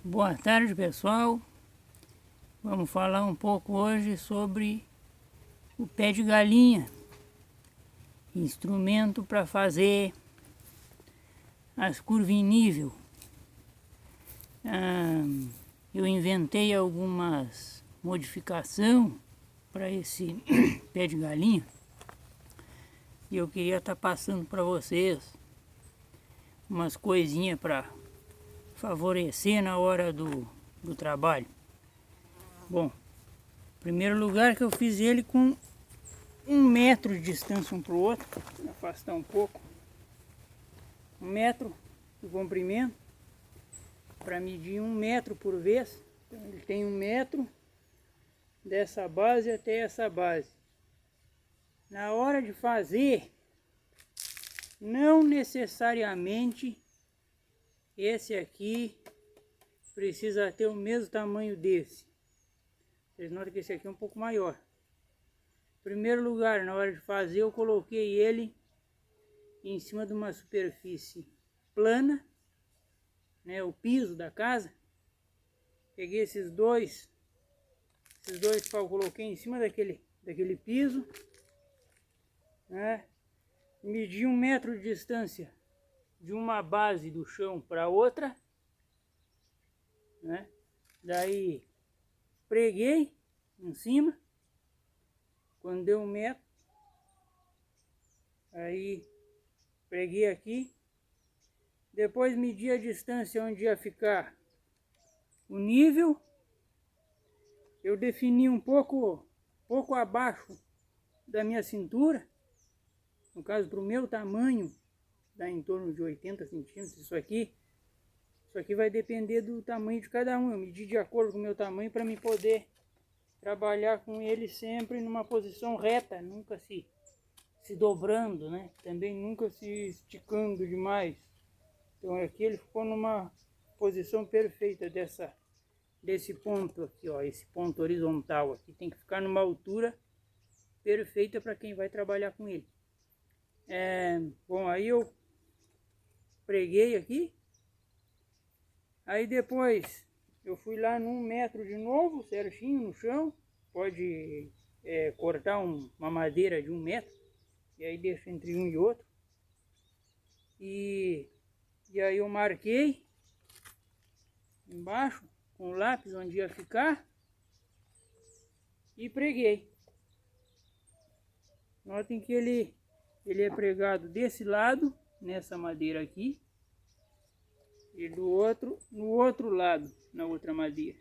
Boa tarde, pessoal. Vamos falar um pouco hoje sobre o pé de galinha, instrumento para fazer as curvas em nível. Eu inventei algumas modificações para esse pé de galinha e eu queria estar passando para vocês umas coisinhas para favorecer na hora do trabalho. Bom, em primeiro lugar que eu fiz ele com 1 metro de distância um para o outro. Vou afastar um pouco. 1 metro de comprimento para medir 1 metro por vez. Então ele tem 1 metro dessa base até essa base. Na hora de fazer, não necessariamente esse aqui precisa ter o mesmo tamanho desse. Vocês notam que esse aqui é um pouco maior. Em primeiro lugar, na hora de fazer, eu coloquei ele em cima de uma superfície plana, né, o piso da casa. Peguei esses dois paus, coloquei em cima daquele piso, né, medi 1 metro de distância de uma base do chão para outra, né, daí preguei em cima. Quando deu 1 metro, aí preguei aqui. Depois medi a distância onde ia ficar o nível. Eu defini um pouco abaixo da minha cintura. No caso, para o meu tamanho, dá em torno de 80 centímetros. Isso aqui vai depender do tamanho de cada um. Eu medi de acordo com o meu tamanho para me poder trabalhar com ele sempre numa posição reta, nunca se dobrando, né? Também nunca se esticando demais. Então aqui ele ficou numa posição perfeita desse ponto aqui, ó, esse ponto horizontal aqui tem que ficar numa altura perfeita para quem vai trabalhar com ele. Bom, aí eu preguei aqui. Aí depois eu fui lá no 1 metro de novo, certinho no chão. Pode cortar uma madeira de 1 metro, e aí deixa entre um e outro. E aí eu marquei embaixo com o lápis onde ia ficar e preguei. Notem que ele é pregado desse lado, nessa madeira aqui, e do outro, no outro lado, na outra madeira.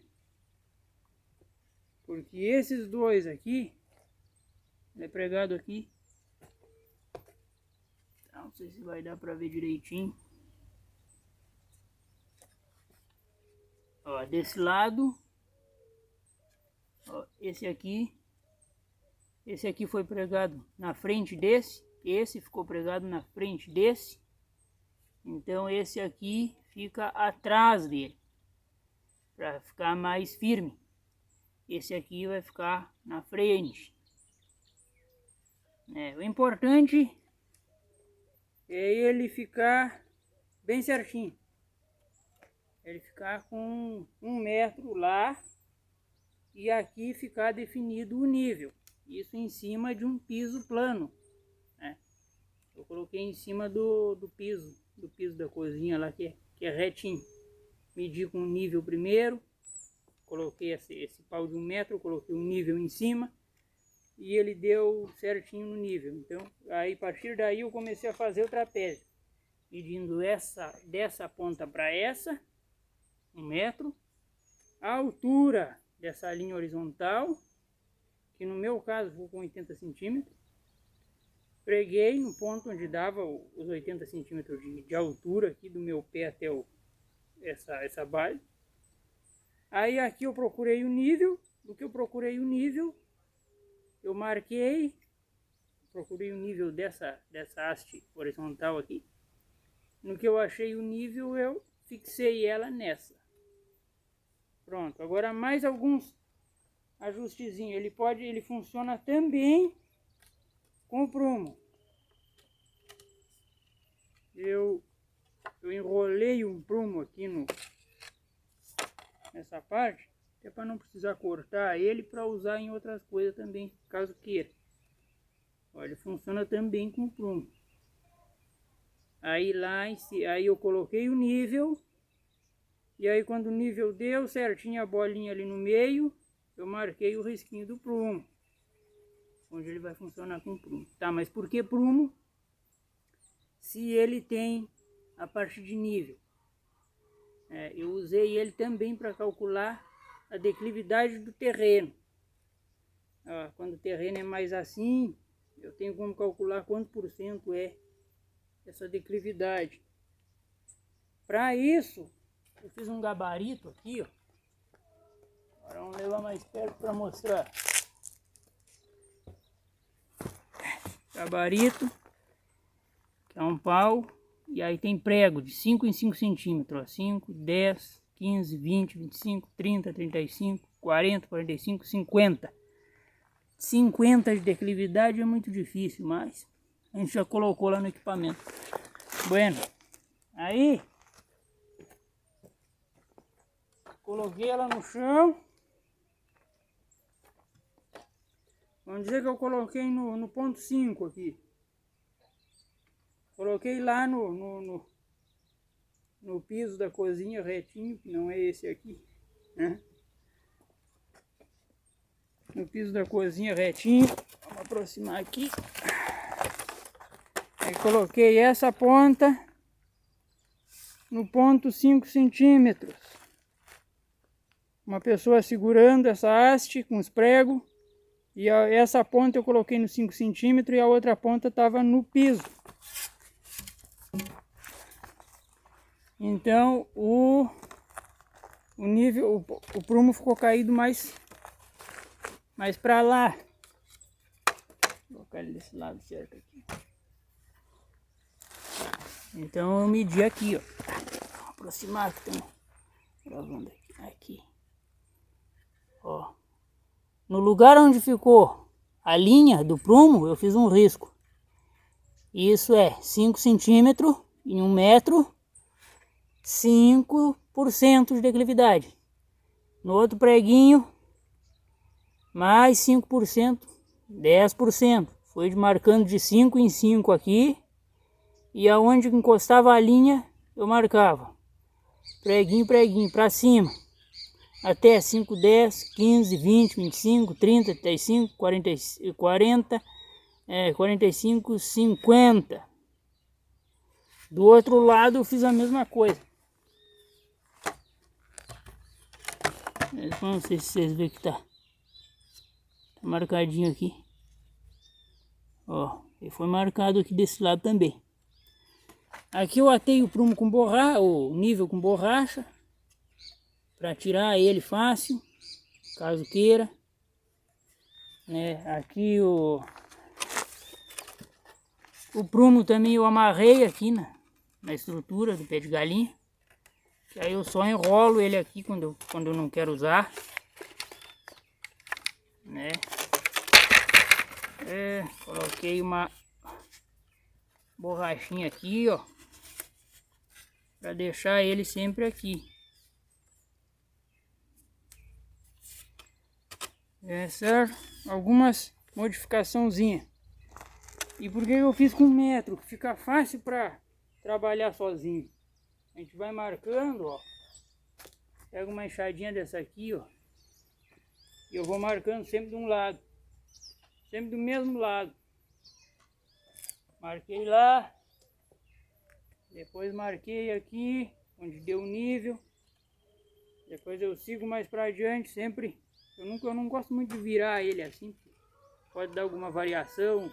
Porque esses dois aqui, ele é pregado aqui. Não sei se vai dar para ver direitinho. Ó, desse lado, ó, esse aqui foi pregado na frente desse, esse ficou pregado na frente desse. Então esse aqui fica atrás dele, para ficar mais firme. Esse aqui vai ficar na frente. O importante é ele ficar bem certinho. Ele ficar com 1 metro lá e aqui ficar definido o nível. Isso em cima de um piso plano, né? Eu coloquei em cima do piso da cozinha lá que é retinho. Medi com o nível primeiro. Coloquei esse pau de 1 metro, coloquei o nível em cima e ele deu certinho no nível. Então, aí a partir daí eu comecei a fazer o trapézio, medindo dessa ponta para essa, 1 metro, a altura dessa linha horizontal, que no meu caso ficou com 80 centímetros. Preguei no ponto onde dava os 80 centímetros de altura aqui do meu pé até essa base. Aí aqui eu procurei o nível. Do que eu procurei o nível, eu marquei, procurei o nível dessa haste horizontal aqui. No que eu achei o nível, eu fixei ela nessa. Pronto, agora mais alguns ajustezinhos. Ele funciona também com prumo. Eu enrolei um prumo aqui essa parte, até para não precisar cortar ele para usar em outras coisas também, caso queira. Olha, funciona também com prumo. Aí lá em cima, aí eu coloquei o nível, e aí quando o nível deu certinho a bolinha ali no meio, eu marquei o risquinho do prumo, onde ele vai funcionar com prumo. Tá, mas por que prumo? Se ele tem a parte de nível. Eu usei ele também para calcular a declividade do terreno. Ó, quando o terreno é mais assim, eu tenho como calcular quanto por cento é essa declividade. Para isso, eu fiz um gabarito aqui, ó. Agora vamos levar mais perto para mostrar. Gabarito, que é um pau, e aí tem prego de 5 em 5 centímetros, ó, 5, 10, 15, 20, 25, 30, 35, 40, 45, 50. 50 de declividade é muito difícil, mas a gente já colocou lá no equipamento. Bueno, aí coloquei ela no chão. Vamos dizer que eu coloquei no ponto 5 aqui. Coloquei lá no piso da cozinha retinho, que não é esse aqui, né? No piso da cozinha retinho. Vamos aproximar aqui. Aí coloquei essa ponta no ponto 5 centímetros. Uma pessoa segurando essa haste com os pregos. E essa ponta eu coloquei no 5 centímetros e a outra ponta estava no piso. Então o nível, o prumo ficou caído mais para lá. Vou colocar ele desse lado certo aqui. Então eu medi aqui, ó. Vou aproximar que estamos gravando aqui. Ó. No lugar onde ficou a linha do prumo, eu fiz um risco. Isso é 5 centímetros em 1 metro, 5% de declividade. No outro preguinho, mais 5%, 10%. Foi marcando de 5 em 5 aqui. E aonde encostava a linha, eu marcava. Preguinho, preguinho, para cima. Até 5, 10, 15, 20, 25, 30, 35, 40, 45, 50. Do outro lado eu fiz a mesma coisa. Não sei se vocês veem que tá marcadinho aqui. Ó, ele foi marcado aqui desse lado também. Aqui eu atei o prumo com borracha, o nível com borracha, para tirar ele fácil, caso queira. Aqui o prumo também eu amarrei aqui na estrutura do pé de galinha. Que aí eu só enrolo ele aqui quando eu não quero usar. Coloquei uma borrachinha aqui, ó, para deixar ele sempre aqui. Certo? Algumas modificaçãozinhas. E por que eu fiz com 1 metro? Fica fácil para trabalhar sozinho. A gente vai marcando, ó. Pega uma enxadinha dessa aqui, ó. E eu vou marcando sempre de um lado. Sempre do mesmo lado. Marquei lá. Depois marquei aqui, onde deu o nível. Depois eu sigo mais para adiante, sempre. Eu não gosto muito de virar ele assim. Pode dar alguma variação.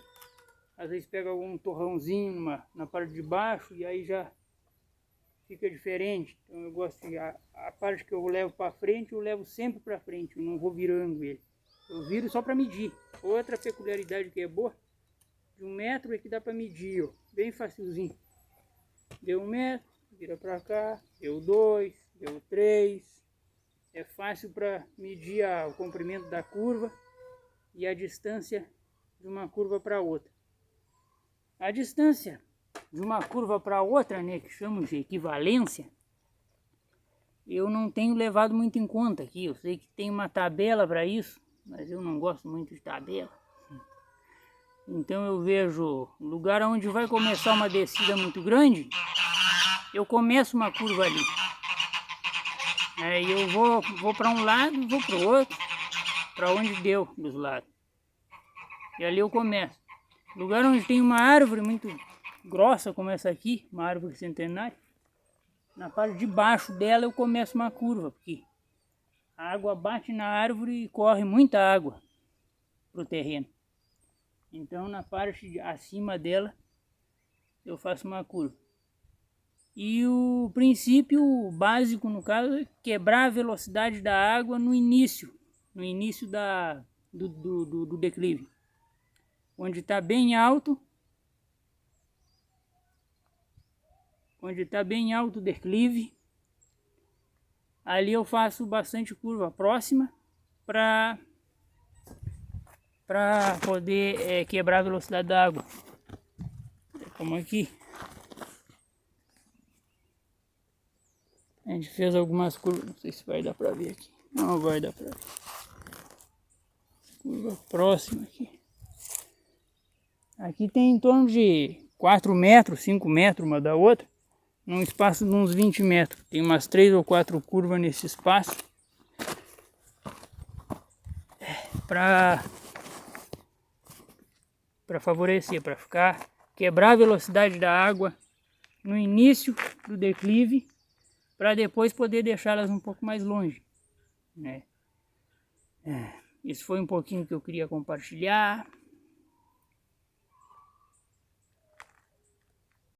Às vezes pega algum torrãozinho na parte de baixo e aí já fica diferente. Então eu gosto de a parte que eu levo para frente, eu levo sempre para frente. Eu não vou virando ele. Eu viro só para medir. Outra peculiaridade que é boa, de 1 metro é que dá para medir, ó, bem facilzinho. Deu 1 metro, vira para cá, deu 2, deu 3. É fácil para medir o comprimento da curva e a distância de uma curva para outra. A distância de uma curva para outra, né, que chamamos de equivalência, eu não tenho levado muito em conta aqui. Eu sei que tem uma tabela para isso, mas eu não gosto muito de tabela. Então eu vejo lugar onde vai começar uma descida muito grande, eu começo uma curva ali. Aí eu vou para um lado, vou para o outro, para onde deu dos lados. E ali eu começo. Lugar onde tem uma árvore muito grossa como essa aqui, uma árvore centenária, na parte de baixo dela eu começo uma curva, porque a água bate na árvore e corre muita água para o terreno. Então na parte acima dela eu faço uma curva. E o princípio básico no caso é quebrar a velocidade da água no início do declive. Onde está bem alto, o declive, ali eu faço bastante curva próxima para poder quebrar a velocidade da água. Como aqui. A gente fez algumas curvas, não sei se vai dar para ver aqui. Não vai dar para ver. Curva próxima aqui. Aqui tem em torno de 4 metros, 5 metros uma da outra. Num espaço de uns 20 metros. Tem umas 3 ou 4 curvas nesse espaço. Para favorecer, para quebrar a velocidade da água no início do declive, para depois poder deixá-las um pouco mais longe, né? Isso foi um pouquinho que eu queria compartilhar.